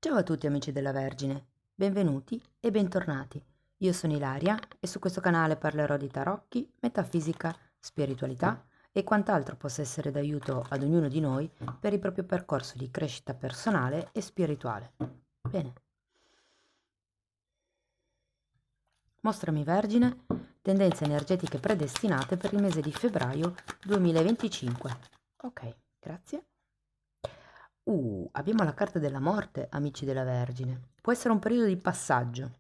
Ciao a tutti amici della Vergine, benvenuti e bentornati. Io sono Ilaria e su questo canale parlerò di tarocchi, metafisica, spiritualità e quant'altro possa essere d'aiuto ad ognuno di noi per il proprio percorso di crescita personale e spirituale. Bene, mostrami Vergine, tendenze energetiche predestinate per il mese di febbraio 2025. Ok, grazie. Abbiamo la carta della morte, amici della Vergine. Può essere un periodo di passaggio,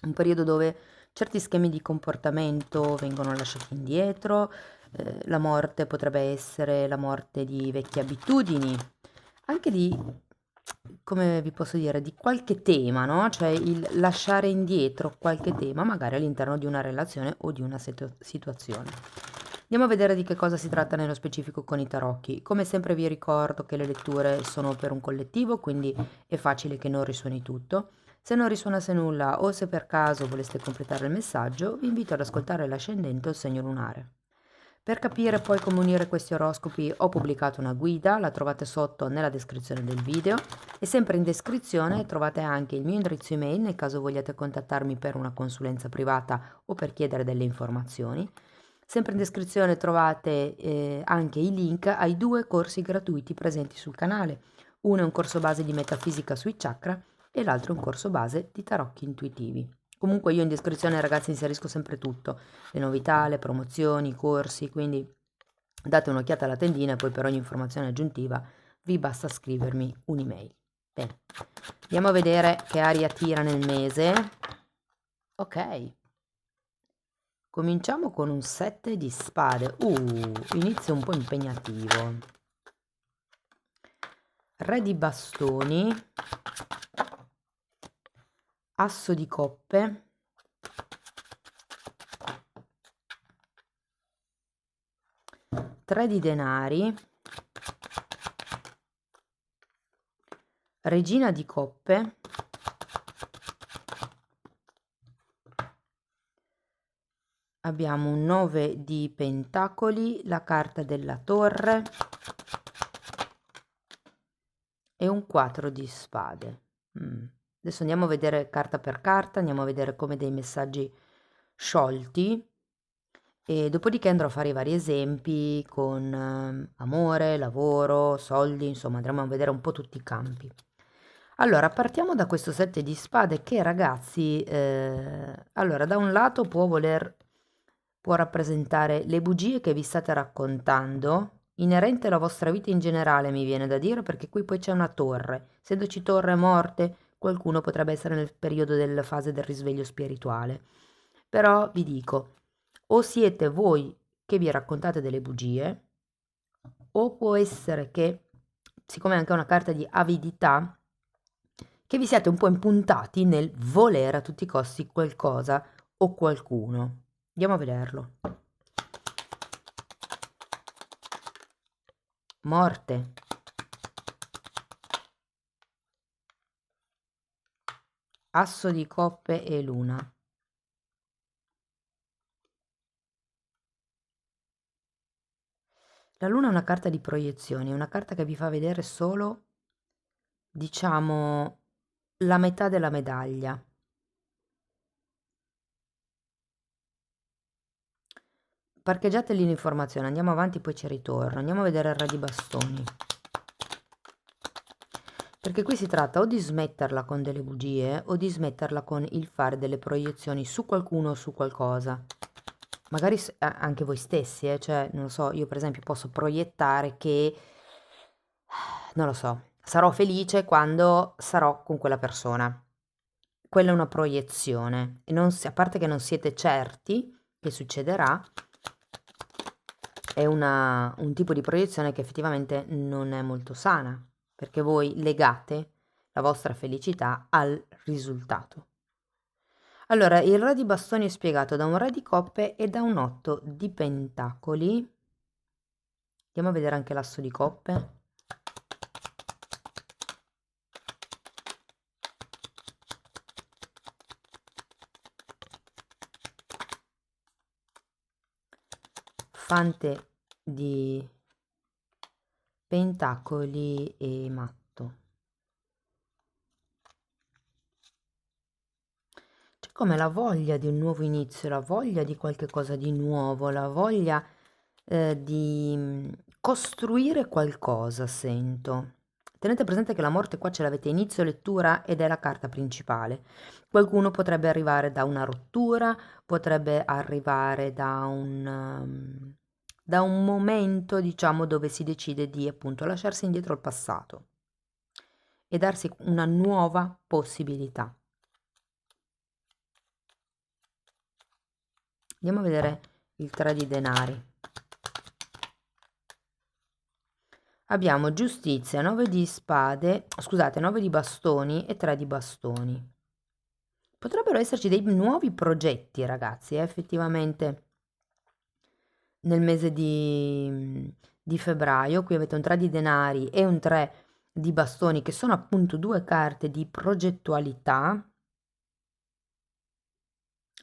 un periodo dove certi schemi di comportamento vengono lasciati indietro, la morte potrebbe essere la morte di vecchie abitudini, anche di, come vi posso dire, di qualche tema, no? Cioè il lasciare indietro qualche tema, magari all'interno di una relazione o di una situazione. Andiamo a vedere di che cosa si tratta nello specifico con i tarocchi. Come sempre vi ricordo che le letture sono per un collettivo, quindi è facile che non risuoni tutto. Se non risuonasse nulla o se per caso voleste completare il messaggio, vi invito ad ascoltare l'ascendente o il segno lunare. Per capire poi come unire questi oroscopi ho pubblicato una guida, la trovate sotto nella descrizione del video e sempre in descrizione trovate anche il mio indirizzo email nel caso vogliate contattarmi per una consulenza privata o per chiedere delle informazioni. Sempre in descrizione trovate anche i link ai 2 corsi gratuiti presenti sul canale. Uno è un corso base di metafisica sui chakra e l'altro è un corso base di tarocchi intuitivi. Comunque io in descrizione ragazzi inserisco sempre tutto, le novità, le promozioni, i corsi, quindi date un'occhiata alla tendina e poi per ogni informazione aggiuntiva vi basta scrivermi un'email. Bene, andiamo a vedere che aria tira nel mese. Ok, cominciamo con un 7 di spade. Inizio un po' impegnativo. Re di bastoni, asso di coppe, 3 di denari, regina di coppe, abbiamo un 9 di pentacoli, la carta della torre e un 4 di spade. Adesso andiamo a vedere carta per carta, andiamo a vedere come dei messaggi sciolti e dopodiché andrò a fare i vari esempi con amore, lavoro, soldi, insomma andremo a vedere un po' tutti i campi. Allora, partiamo da questo 7 di spade che ragazzi, allora da un lato può rappresentare le bugie che vi state raccontando, inerente alla vostra vita in generale mi viene da dire, perché qui poi c'è una torre, essendoci torre e morte, qualcuno potrebbe essere nel periodo della fase del risveglio spirituale. Però vi dico, o siete voi che vi raccontate delle bugie, o può essere che, siccome è anche una carta di avidità, che vi siete un po' impuntati nel volere a tutti i costi qualcosa o qualcuno. Andiamo a vederlo. Morte. Asso di coppe e luna. La luna è una carta di proiezioni, è una carta che vi fa vedere solo, diciamo, la metà della medaglia. Parcheggiate lì l'informazione, andiamo avanti, poi ci ritorno. Andiamo a vedere il re di bastoni. Perché qui si tratta o di smetterla con delle bugie o di smetterla con il fare delle proiezioni su qualcuno o su qualcosa. Magari anche voi stessi, cioè, non lo so, io per esempio posso proiettare che, non lo so, sarò felice quando sarò con quella persona. Quella è una proiezione, e non a parte che non siete certi che succederà, è un tipo di proiezione che effettivamente non è molto sana, perché voi legate la vostra felicità al risultato. Allora, il re di bastoni è spiegato da un re di coppe e da un 8 di pentacoli. Andiamo a vedere anche l'asso di coppe. Fante di pentacoli e matto. come la voglia di un nuovo inizio, la voglia di qualche cosa di nuovo, la voglia di costruire qualcosa, sento. Tenete presente che la morte qua ce l'avete a inizio lettura ed è la carta principale. Qualcuno potrebbe arrivare da una rottura, potrebbe arrivare da un momento, diciamo, dove si decide di appunto lasciarsi indietro il passato e darsi una nuova possibilità. Andiamo a vedere il 3 di denari. Abbiamo giustizia, 9 di spade, scusate, 9 di bastoni e 3 di bastoni. Potrebbero esserci dei nuovi progetti, ragazzi, effettivamente nel mese di febbraio. Qui avete un 3 di denari e un 3 di bastoni, che sono appunto due carte di progettualità.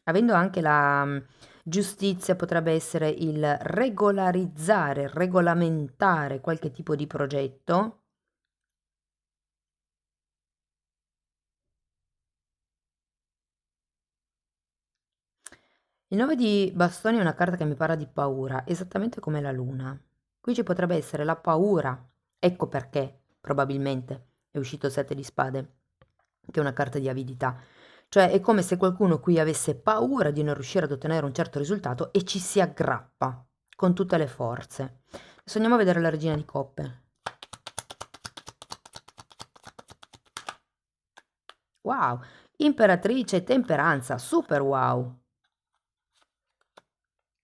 Avendo anche la giustizia, potrebbe essere il regolarizzare, regolamentare qualche tipo di progetto. Il 9 di bastoni è una carta che mi parla di paura, esattamente come la luna. Qui ci potrebbe essere la paura, ecco perché probabilmente è uscito il 7 di spade, che è una carta di avidità. Cioè è come se qualcuno qui avesse paura di non riuscire ad ottenere un certo risultato e ci si aggrappa con tutte le forze. Adesso andiamo a vedere la regina di coppe. Wow, imperatrice, temperanza, super wow.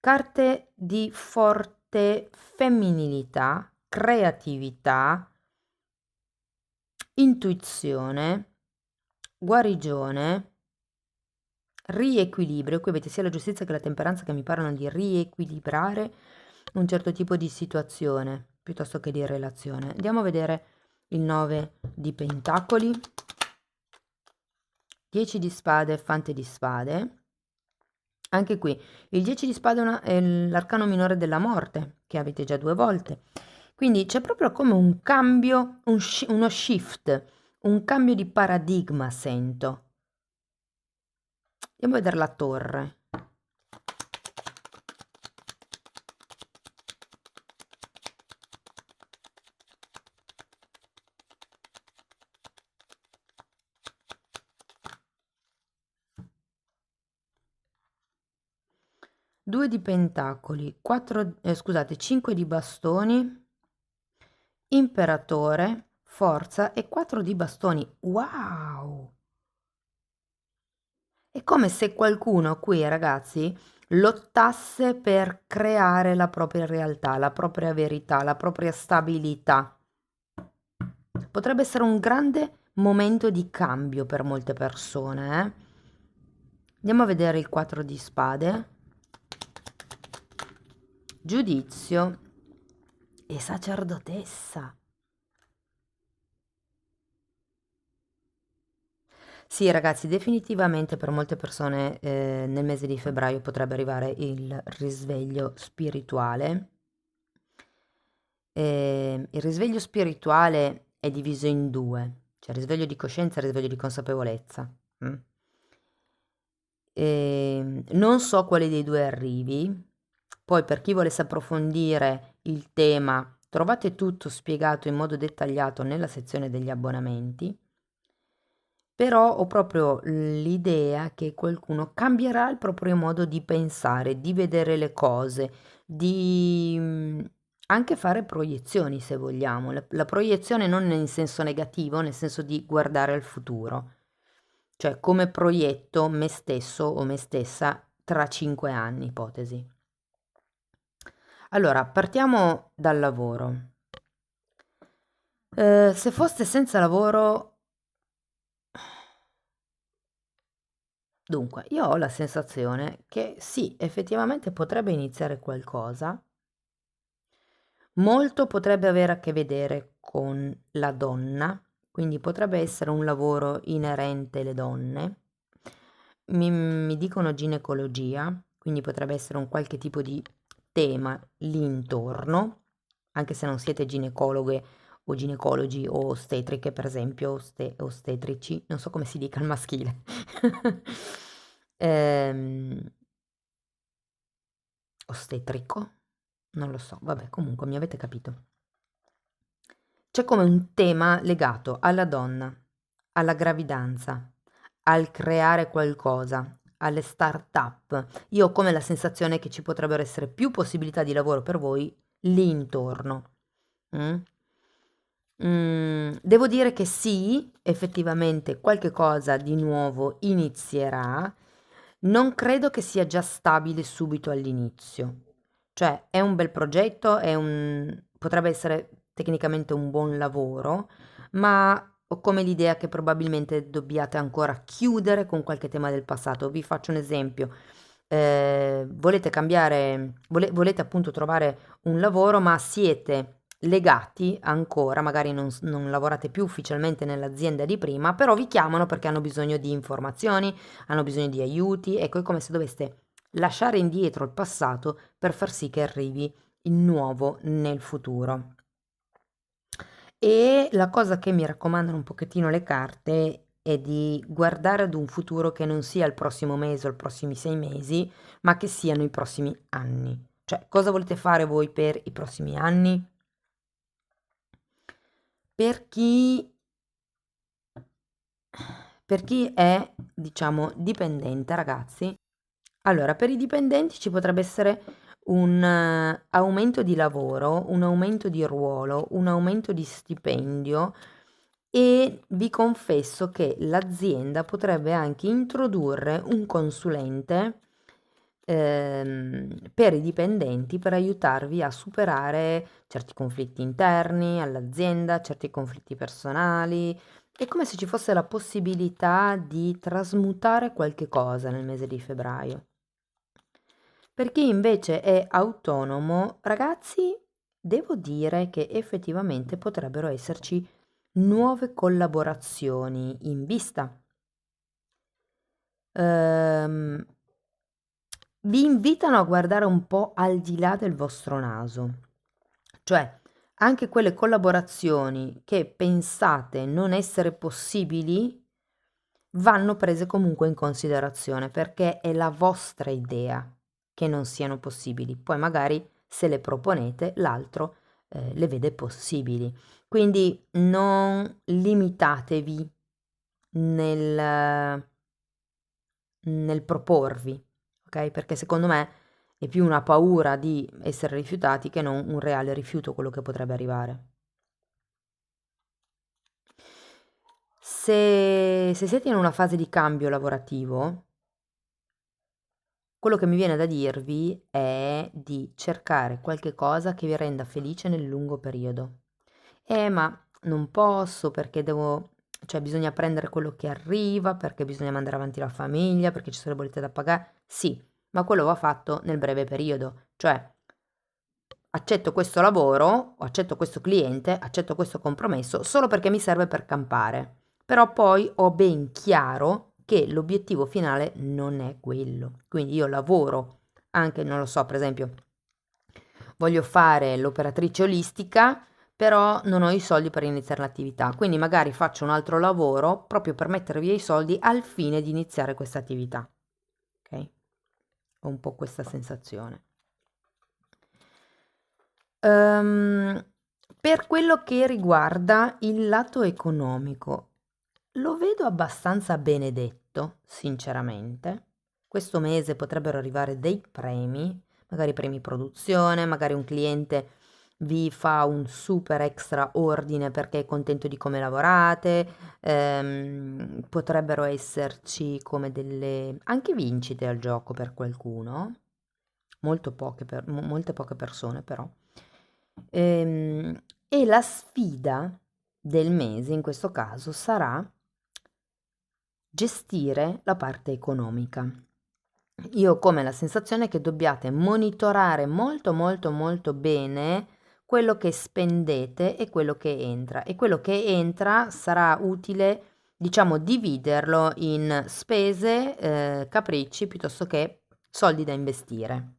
Carte di forte femminilità, creatività, intuizione, guarigione, riequilibrio. Qui avete sia la giustizia che la temperanza che mi parlano di riequilibrare un certo tipo di situazione piuttosto che di relazione. Andiamo a vedere il 9 di pentacoli, 10 di spade, fante di spade. Anche qui il 10 di spade è l'arcano minore della morte, che avete già 2 volte. Quindi c'è proprio come un cambio, uno shift, un cambio di paradigma, sento. Andiamo a vedere la torre. Due di pentacoli, 5 di bastoni, imperatore, forza e 4 di bastoni. Wow! È come se qualcuno qui, ragazzi, lottasse per creare la propria realtà, la propria verità, la propria stabilità. Potrebbe essere un grande momento di cambio per molte persone, eh? Andiamo a vedere il 4 di spade, giudizio e sacerdotessa. Sì, ragazzi, definitivamente per molte persone nel mese di febbraio potrebbe arrivare il risveglio spirituale. Il risveglio spirituale è diviso in due, cioè risveglio di coscienza e risveglio di consapevolezza. Mm? Non so quale dei due arrivi, poi per chi volesse approfondire il tema trovate tutto spiegato in modo dettagliato nella sezione degli abbonamenti, però ho proprio l'idea che qualcuno cambierà il proprio modo di pensare, di vedere le cose, di anche fare proiezioni se vogliamo. La proiezione non in senso negativo, nel senso di guardare al futuro, cioè come proietto me stesso o me stessa tra 5 anni, ipotesi. Allora, partiamo dal lavoro. Se foste senza lavoro, dunque, io ho la sensazione che sì, effettivamente potrebbe iniziare qualcosa, molto potrebbe avere a che vedere con la donna, quindi potrebbe essere un lavoro inerente alle donne. Mi dicono ginecologia, quindi potrebbe essere un qualche tipo di tema lì intorno, anche se non siete ginecologhe o ginecologi o ostetriche, per esempio, ostetrici, non so come si dica al maschile. ehm, ostetrico, non lo so, vabbè, comunque mi avete capito. C'è come un tema legato alla donna, alla gravidanza, al creare qualcosa, alle start-up. Io ho come la sensazione che ci potrebbero essere più possibilità di lavoro per voi lì intorno. Mm? Devo dire che sì, effettivamente qualche cosa di nuovo inizierà. Non credo che sia già stabile subito all'inizio. Cioè, è un bel progetto, potrebbe essere tecnicamente un buon lavoro, ma ho come l'idea che probabilmente dobbiate ancora chiudere con qualche tema del passato. Vi faccio un esempio. Volete cambiare, volete appunto trovare un lavoro, ma siete legati ancora, magari non lavorate più ufficialmente nell'azienda di prima, però vi chiamano perché hanno bisogno di informazioni, hanno bisogno di aiuti. Ecco, è come se doveste lasciare indietro il passato per far sì che arrivi il nuovo nel futuro. E la cosa che mi raccomandano un pochettino le carte è di guardare ad un futuro che non sia il prossimo mese o i prossimi 6 mesi, ma che siano i prossimi anni. Cioè, cosa volete fare voi per i prossimi anni? Per chi, per chi è, diciamo, dipendente, ragazzi, allora, per i dipendenti ci potrebbe essere un aumento di lavoro, un aumento di ruolo, un aumento di stipendio e vi confesso che l'azienda potrebbe anche introdurre un consulente per i dipendenti per aiutarvi a superare certi conflitti interni all'azienda, certi conflitti personali. È come se ci fosse la possibilità di trasmutare qualche cosa nel mese di febbraio. Per chi invece è autonomo, ragazzi, devo dire che effettivamente potrebbero esserci nuove collaborazioni in vista. Ehm, Vi invitano a guardare un po' al di là del vostro naso, cioè anche quelle collaborazioni che pensate non essere possibili vanno prese comunque in considerazione perché è la vostra idea che non siano possibili. Poi magari se le proponete, l'altro le vede possibili. Quindi non limitatevi nel, nel proporvi, ok? Perché secondo me è più una paura di essere rifiutati che non un reale rifiuto quello che potrebbe arrivare. Se siete in una fase di cambio lavorativo, quello che mi viene da dirvi è di cercare qualche cosa che vi renda felice nel lungo periodo. Ma non posso perché devo, cioè bisogna prendere quello che arriva, perché bisogna mandare avanti la famiglia, perché ci sono le bollette da pagare. Sì, ma quello va fatto nel breve periodo. Cioè, accetto questo lavoro, o accetto questo cliente, accetto questo compromesso solo perché mi serve per campare. Però poi ho ben chiaro che l'obiettivo finale non è quello. Quindi io lavoro anche, non lo so, per esempio, voglio fare l'operatrice olistica, però non ho i soldi per iniziare l'attività. Quindi magari faccio un altro lavoro proprio per mettere via i soldi al fine di iniziare questa attività. Ok? Ho un po' questa sensazione. Ehm, per quello che riguarda il lato economico, lo vedo abbastanza benedetto, sinceramente. Questo mese potrebbero arrivare dei premi, magari premi produzione, magari un cliente vi fa un super extra ordine perché è contento di come lavorate, potrebbero esserci come delle anche vincite al gioco per qualcuno, molte poche persone però. E la sfida del mese in questo caso sarà gestire la parte economica. Io ho come la sensazione che dobbiate monitorare molto molto molto bene quello che spendete e quello che entra e quello che entra sarà utile, diciamo, dividerlo in spese, capricci piuttosto che soldi da investire.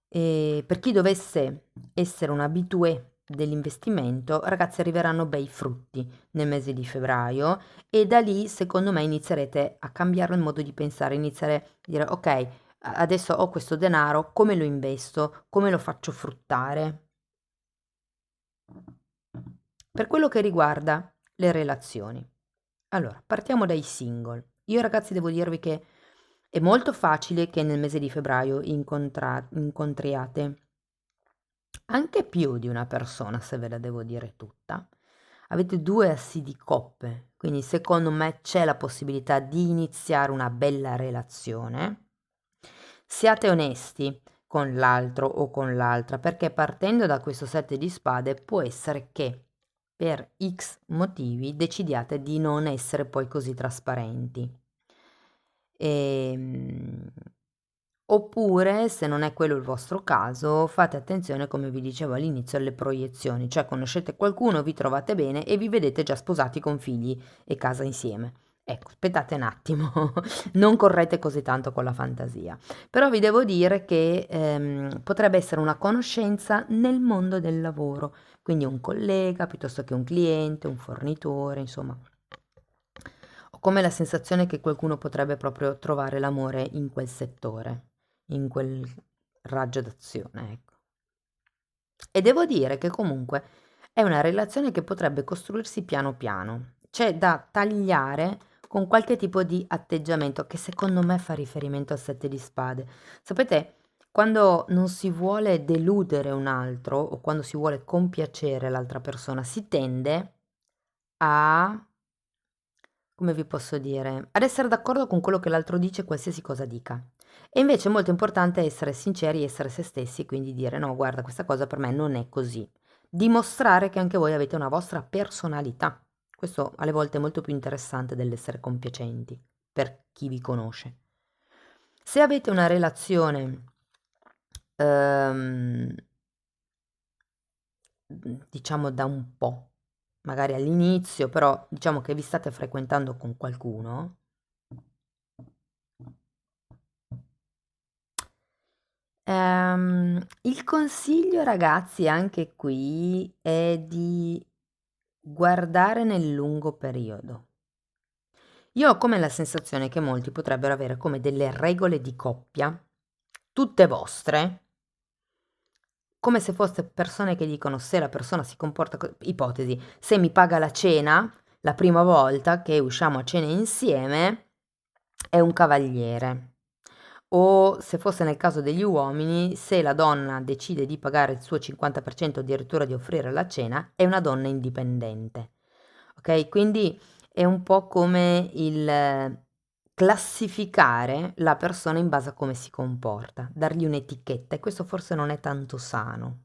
E per chi dovesse essere un habitué dell'investimento, ragazzi, arriveranno bei frutti nel mese di febbraio e da lì, secondo me, inizierete a cambiare il modo di pensare, iniziare a dire, ok, adesso ho questo denaro, come lo investo, come lo faccio fruttare. Per quello che riguarda le relazioni. Allora, partiamo dai single. Io ragazzi devo dirvi che è molto facile che nel mese di febbraio incontriate anche più di una persona, se ve la devo dire tutta. Avete due assi di coppe, quindi secondo me c'è la possibilità di iniziare una bella relazione. Siate onesti con l'altro o con l'altra, perché partendo da questo 7 di spade può essere che per X motivi decidiate di non essere poi così trasparenti. Oppure, se non è quello il vostro caso, fate attenzione, come vi dicevo all'inizio, alle proiezioni, cioè conoscete qualcuno, vi trovate bene e vi vedete già sposati con figli e casa insieme. Ecco, aspettate un attimo, non correte così tanto con la fantasia. Però vi devo dire che potrebbe essere una conoscenza nel mondo del lavoro, quindi un collega piuttosto che un cliente, un fornitore, insomma. Ho come la sensazione che qualcuno potrebbe proprio trovare l'amore in quel settore, in quel raggio d'azione, ecco. E devo dire che comunque è una relazione che potrebbe costruirsi piano piano. C'è da tagliare con qualche tipo di atteggiamento che secondo me fa riferimento al 7 di spade. Sapete, quando non si vuole deludere un altro o quando si vuole compiacere l'altra persona, si tende a, come vi posso dire, ad essere d'accordo con quello che l'altro dice, qualsiasi cosa dica. E invece è molto importante essere sinceri, essere se stessi, quindi dire no, guarda, questa cosa per me non è così. Dimostrare che anche voi avete una vostra personalità. Questo alle volte è molto più interessante dell'essere compiacenti per chi vi conosce. Se avete una relazione, ehm, diciamo da un po', magari all'inizio, però diciamo che vi state frequentando con qualcuno, il consiglio ragazzi anche qui è di guardare nel lungo periodo. Io ho come la sensazione che molti potrebbero avere come delle regole di coppia, tutte vostre, come se foste persone che dicono se la persona si comporta, ipotesi, se mi paga la cena la prima volta che usciamo a cena insieme è un cavaliere. O se fosse nel caso degli uomini, se la donna decide di pagare il suo 50% o addirittura di offrire la cena, è una donna indipendente. Ok? Quindi è un po' come il classificare la persona in base a come si comporta, dargli un'etichetta e questo forse non è tanto sano.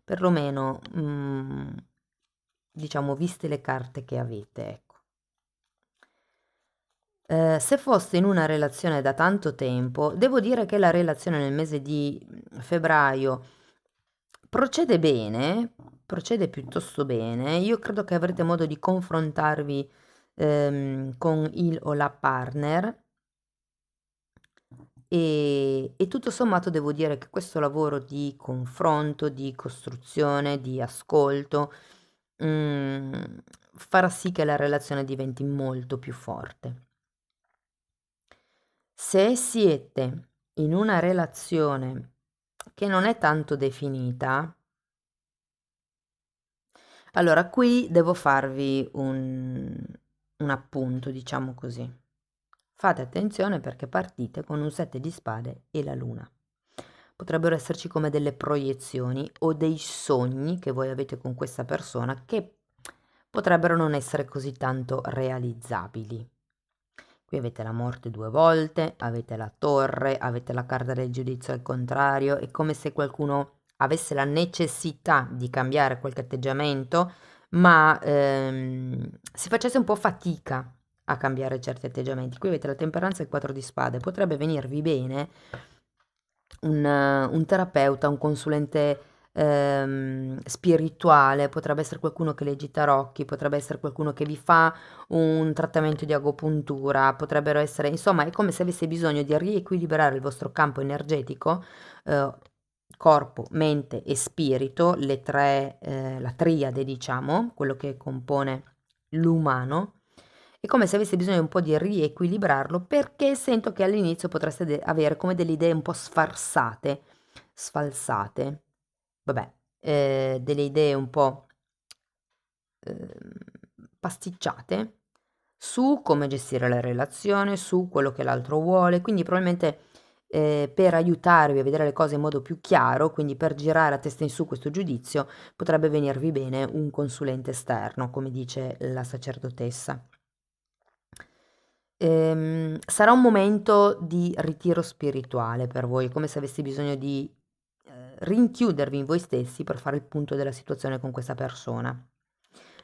Perlomeno, diciamo, viste le carte che avete, ecco. Se foste in una relazione da tanto tempo, devo dire che la relazione nel mese di febbraio procede bene, procede piuttosto bene. Io credo che avrete modo di confrontarvi con il o la partner e tutto sommato devo dire che questo lavoro di confronto, di costruzione, di ascolto, farà sì che la relazione diventi molto più forte. Se siete in una relazione che non è tanto definita, allora qui devo farvi un appunto, diciamo così. Fate attenzione perché partite con un 7 di spade e la luna. Potrebbero esserci come delle proiezioni o dei sogni che voi avete con questa persona che potrebbero non essere così tanto realizzabili. Qui avete la morte due volte, avete la torre, avete la carta del giudizio al contrario, è come se qualcuno avesse la necessità di cambiare qualche atteggiamento, ma si facesse un po' fatica a cambiare certi atteggiamenti. Qui avete la temperanza e il 4 di spade, potrebbe venirvi bene un terapeuta, un consulente spirituale, potrebbe essere qualcuno che legge i tarocchi, potrebbe essere qualcuno che vi fa un trattamento di agopuntura, potrebbero essere, insomma, è come se avesse bisogno di riequilibrare il vostro campo energetico, corpo, mente e spirito, le tre, la triade, diciamo, quello che compone l'umano, è come se avessi bisogno un po' di riequilibrarlo, perché sento che all'inizio potreste avere come delle idee un po' sfarsate, sfalsate, vabbè, delle idee un po' pasticciate su come gestire la relazione, su quello che l'altro vuole, quindi probabilmente per aiutarvi a vedere le cose in modo più chiaro, quindi per girare a testa in su questo giudizio, potrebbe venirvi bene un consulente esterno, come dice la sacerdotessa. Sarà un momento di ritiro spirituale per voi, come se avessi bisogno di rinchiudervi in voi stessi per fare il punto della situazione con questa persona.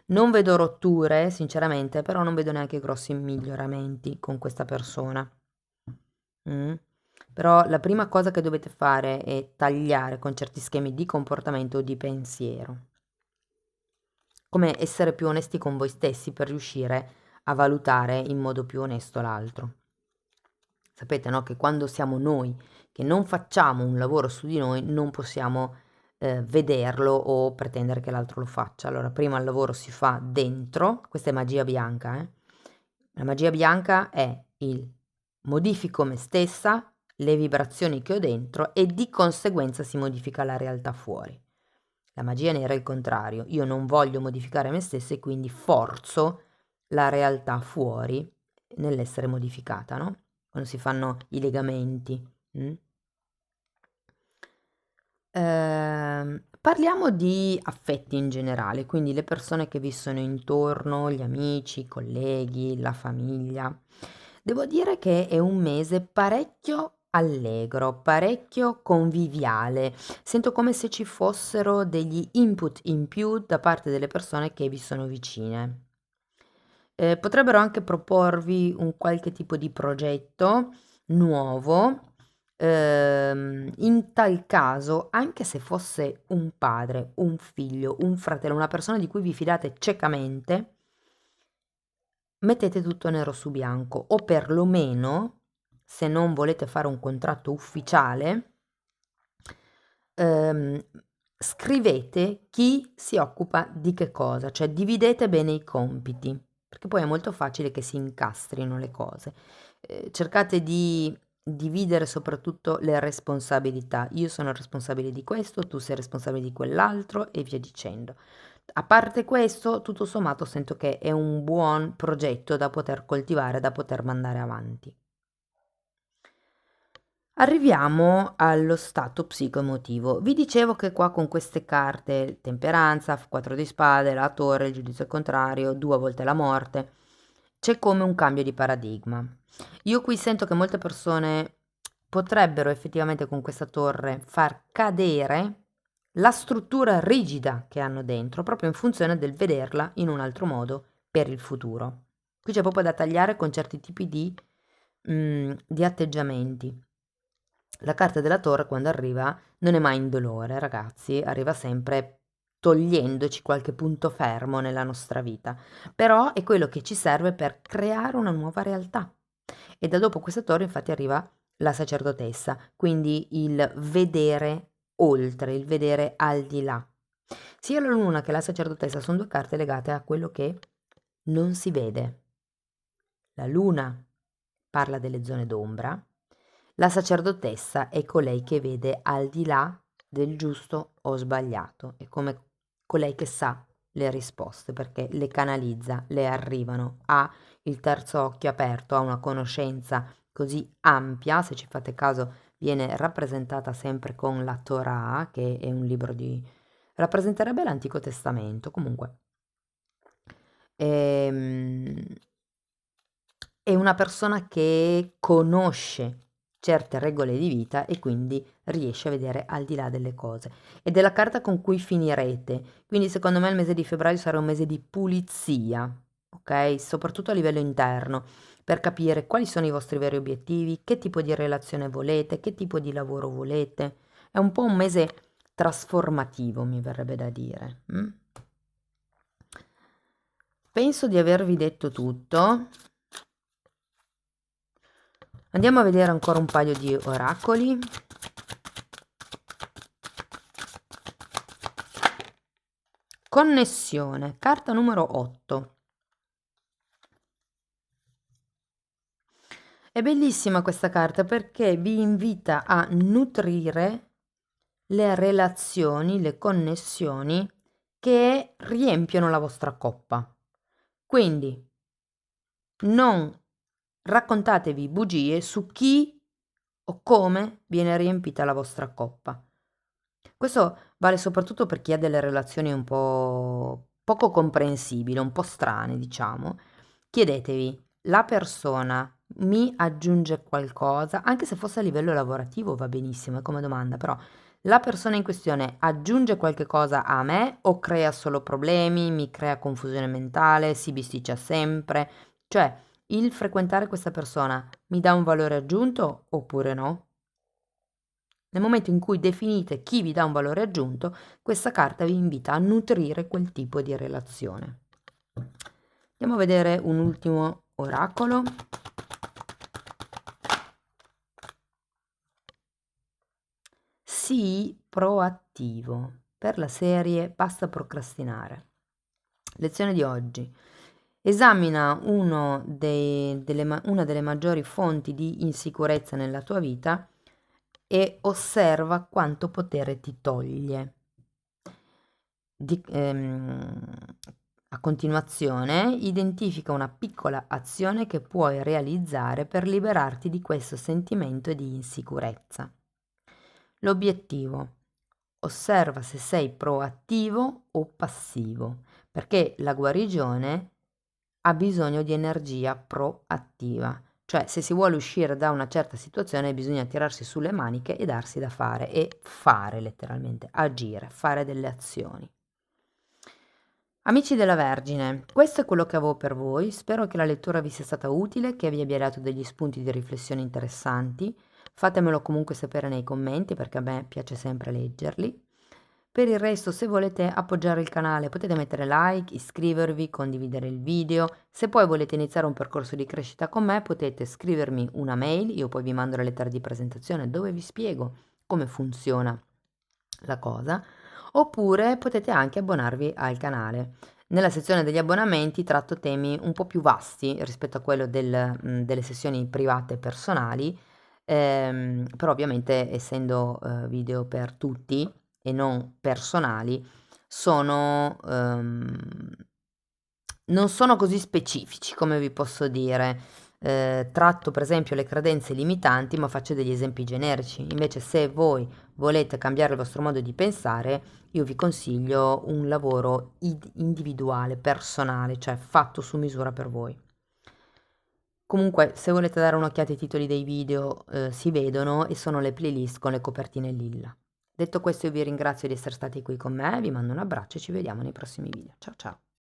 Non vedo rotture, sinceramente, però non vedo neanche grossi miglioramenti con questa persona. Mm. Però la prima cosa che dovete fare è tagliare con certi schemi di comportamento o di pensiero. Come essere più onesti con voi stessi per riuscire a valutare in modo più onesto l'altro. Sapete, no? Che quando siamo noi che non facciamo un lavoro su di noi, non possiamo vederlo o pretendere che l'altro lo faccia. Allora, prima il lavoro si fa dentro, questa è magia bianca, eh? La magia bianca è il modifico me stessa, le vibrazioni che ho dentro e di conseguenza si modifica la realtà fuori. La magia nera è il contrario, io non voglio modificare me stessa e quindi forzo la realtà fuori nell'essere modificata, no? Quando si fanno i legamenti. Parliamo di affetti in generale, quindi le persone che vi sono intorno, gli amici, i colleghi, la famiglia. Devo dire che è un mese parecchio allegro, parecchio conviviale. Sento come se ci fossero degli input in più da parte delle persone che vi sono vicine. Potrebbero anche proporvi un qualche tipo di progetto nuovo. In tal caso, anche se fosse un padre, un figlio, un fratello, una persona di cui vi fidate ciecamente, mettete tutto nero su bianco o perlomeno, se non volete fare un contratto ufficiale, ehm, scrivete chi si occupa di che cosa, cioè dividete bene i compiti, perché poi è molto facile che si incastrino le cose. Cercate di dividere soprattutto le responsabilità. Io sono responsabile di questo, tu sei responsabile di quell'altro e via dicendo. A parte questo, tutto sommato sento che è un buon progetto da poter coltivare, da poter mandare avanti. Arriviamo allo stato psicoemotivo. Vi dicevo che qua con queste carte, temperanza, 4 di spade, la torre, il giudizio al contrario, 2 volte la morte, c'è come un cambio di paradigma. Io qui sento che molte persone potrebbero effettivamente con questa torre far cadere la struttura rigida che hanno dentro, proprio in funzione del vederla in un altro modo per il futuro. Qui c'è proprio da tagliare con certi tipi di atteggiamenti. La carta della torre quando arriva non è mai indolore, ragazzi, arriva sempre togliendoci qualche punto fermo nella nostra vita, però è quello che ci serve per creare una nuova realtà. E da dopo questa torre infatti arriva la sacerdotessa, quindi il vedere oltre, il vedere al di là. Sia la luna che la sacerdotessa sono due carte legate a quello che non si vede. La luna parla delle zone d'ombra, la sacerdotessa è colei che vede al di là del giusto o sbagliato, è come colei che sa le risposte perché le canalizza, le arrivano, ha il terzo occhio aperto, ha una conoscenza così ampia, se ci fate caso viene rappresentata sempre con la Torah, che è un libro di... rappresenterebbe l'Antico Testamento, comunque. Ehm, è una persona che conosce certe regole di vita e quindi riesce a vedere al di là delle cose. Ed è la carta con cui finirete. Quindi secondo me il mese di febbraio sarà un mese di pulizia, ok? Soprattutto a livello interno, per capire quali sono i vostri veri obiettivi, che tipo di relazione volete, che tipo di lavoro volete. È un po' un mese trasformativo, mi verrebbe da dire. Penso di avervi detto tutto. Andiamo a vedere ancora un paio di oracoli. Connessione, carta numero 8. È bellissima questa carta perché vi invita a nutrire le relazioni, le connessioni che riempiono la vostra coppa. Quindi non raccontatevi bugie su chi o come viene riempita la vostra coppa. Questo vale soprattutto per chi ha delle relazioni un po' poco comprensibili, un po' strane, diciamo. Chiedetevi, la persona mi aggiunge qualcosa, anche se fosse a livello lavorativo va benissimo, è come domanda, però la persona in questione aggiunge qualche cosa a me o crea solo problemi, mi crea confusione mentale, si bisticcia sempre? Cioè, il frequentare questa persona mi dà un valore aggiunto oppure no? Nel momento in cui definite chi vi dà un valore aggiunto, questa carta vi invita a nutrire quel tipo di relazione. Andiamo a vedere un ultimo oracolo. Sii proattivo. Per la serie Basta procrastinare. Lezione di oggi. Esamina una delle maggiori fonti di insicurezza nella tua vita e osserva quanto potere ti toglie. A continuazione, identifica una piccola azione che puoi realizzare per liberarti di questo sentimento di insicurezza. L'obiettivo: osserva se sei proattivo o passivo, perché la guarigione ha bisogno di energia proattiva. Cioè, se si vuole uscire da una certa situazione bisogna tirarsi sulle maniche e darsi da fare e fare letteralmente, agire, fare delle azioni. Amici della Vergine, questo è quello che avevo per voi. Spero che la lettura vi sia stata utile, che vi abbia dato degli spunti di riflessione interessanti. Fatemelo comunque sapere nei commenti perché a me piace sempre leggerli. Per il resto, se volete appoggiare il canale potete mettere like, iscrivervi, condividere il video. Se poi volete iniziare un percorso di crescita con me potete scrivermi una mail, io poi vi mando la lettera di presentazione dove vi spiego come funziona la cosa, oppure potete anche abbonarvi al canale. Nella sezione degli abbonamenti tratto temi un po' più vasti rispetto a quello delle sessioni private personali, però ovviamente essendo video per tutti e non personali, non sono così specifici, come vi posso dire. Tratto per esempio le credenze limitanti, ma faccio degli esempi generici. Invece, se voi volete cambiare il vostro modo di pensare, io vi consiglio un lavoro individuale, personale, cioè fatto su misura per voi. Comunque, se volete dare un'occhiata ai titoli dei video, si vedono e sono le playlist con le copertine lilla. Detto questo, io vi ringrazio di essere stati qui con me, vi mando un abbraccio e ci vediamo nei prossimi video. Ciao ciao!